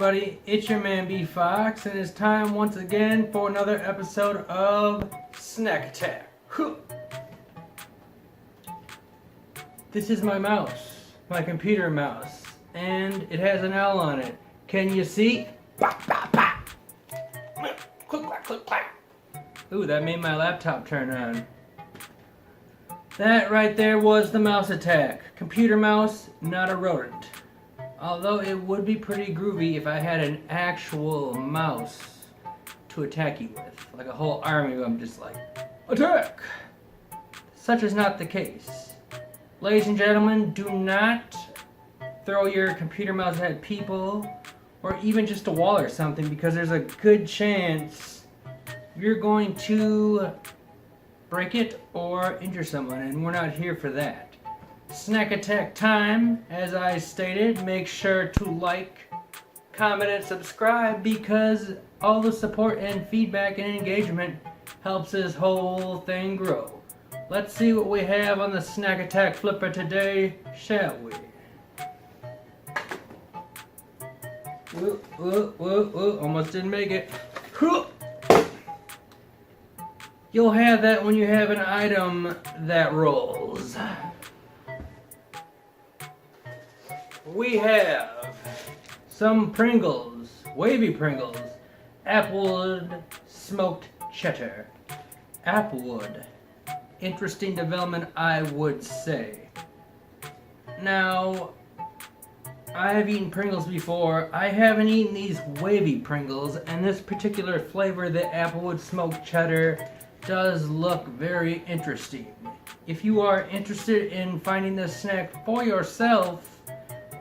everybody, it's your man B Fox, and it's time once again for another episode of Snack Attack. This is my mouse, my computer mouse, and it has an L on it. Can you see? Ooh, that made my laptop turn on. That right there was the mouse attack. Computer mouse, not a rodent. Although it would be pretty groovy if I had an actual mouse to attack you with. Like a whole army of them just like, attack! Such is not the case. Ladies and gentlemen, do not throw your computer mouse at people or even just a wall or something, because there's a good chance you're going to break it or injure someone, and we're not here for that. Snack attack time, as I stated. Make sure to like, comment, and subscribe, because all the support and feedback and engagement helps this whole thing grow. Let's see what we have on the snack attack flipper today, shall we? Almost didn't make it. You'll have that when you have an item that rolls. We have some Pringles, Wavy Pringles, Applewood smoked cheddar. Applewood. Interesting development, I would say. Now, I have eaten Pringles before. I haven't eaten these Wavy Pringles, and this particular flavor, the Applewood smoked cheddar, does look very interesting. If you are interested in finding this snack for yourself,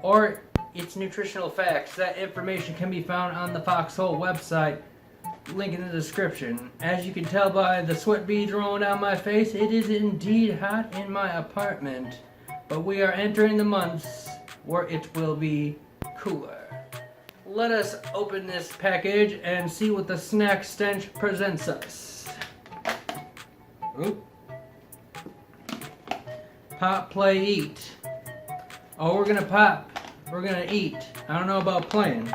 or its nutritional facts, that information can be found on the Fochshole website, link in the description. As you can tell by the sweat beads rolling down my face, it is indeed hot in my apartment, but we are entering the months where it will be cooler. Let us open this package and see what the snack stench presents us. Oop. Pop, play, eat. Oh, we're gonna pop. We're gonna eat. I don't know about playing.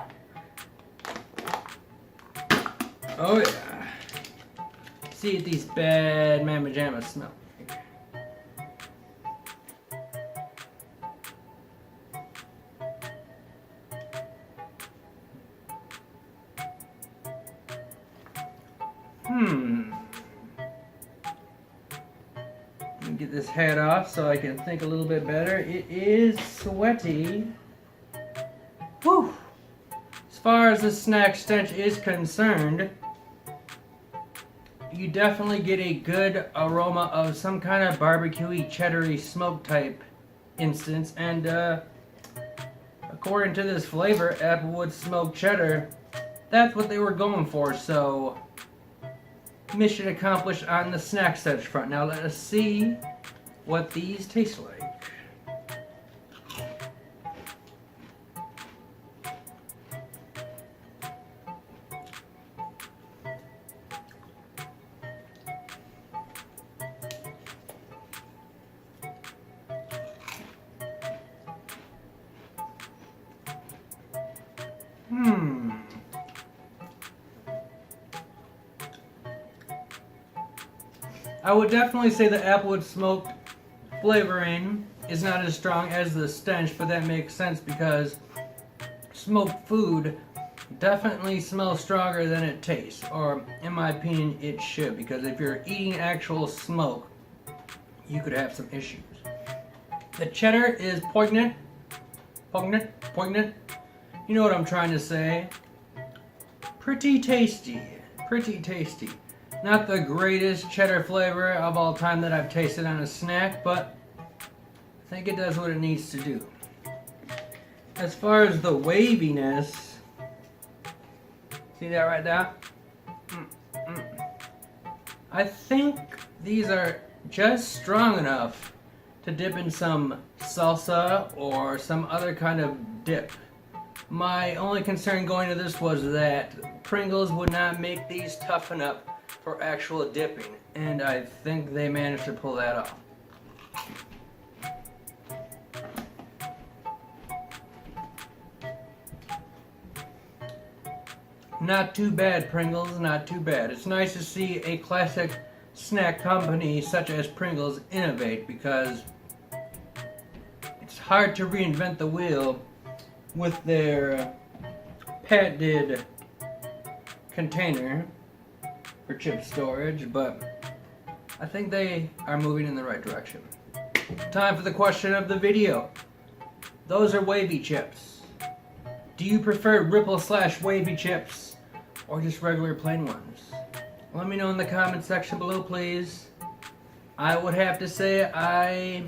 Oh yeah. See what these bad mamma jammas smell like. Let me get this hat off so I can think a little bit better. It is sweaty. Whew. As far as the snack stench is concerned, you definitely get a good aroma of some kind of barbecue-y, cheddar-y, smoke type instance, and according to this flavor, Applewood smoked cheddar, that's what they were going for, so mission accomplished on the snack stench front. Now let us see what these taste like. I would definitely say the Applewood smoked flavoring is not as strong as the stench, but that makes sense because smoked food definitely smells stronger than it tastes, or in my opinion it should, because if you're eating actual smoke, you could have some issues. The cheddar is poignant. You know what I'm trying to say. Pretty tasty. Not the greatest cheddar flavor of all time that I've tasted on a snack, but I think it does what it needs to do. As far as the waviness, see that right there? I think these are just strong enough to dip in some salsa or some other kind of dip. My only concern going to this was that Pringles would not make these toughen up for actual dipping, and I think they managed to pull that off. Not too bad, Pringles, not too bad. It's nice to see a classic snack company such as Pringles innovate, because it's hard to reinvent the wheel with their patented container for chip storage, but I think they are moving in the right direction. Time for the question of the video. Those are wavy chips. Do you prefer ripple/wavy chips or just regular plain ones? Let me know in the comment section below, please. I would have to say I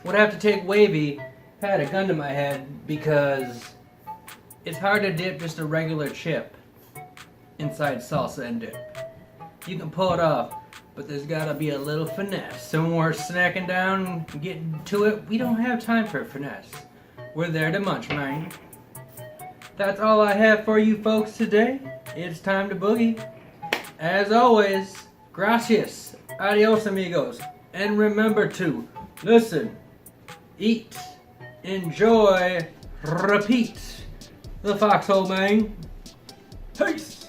would have to take wavy if I had a gun to my head, because it's hard to dip just a regular chip inside salsa and dip. You can pull it off, but there's gotta be a little finesse. So when we're snacking down and getting to it, we don't have time for finesse. We're there to munch, man. That's all I have for you folks today. It's time to boogie. As always, gracias, adios amigos, and remember to listen, eat, enjoy, repeat. The Foxhole, man. Peace.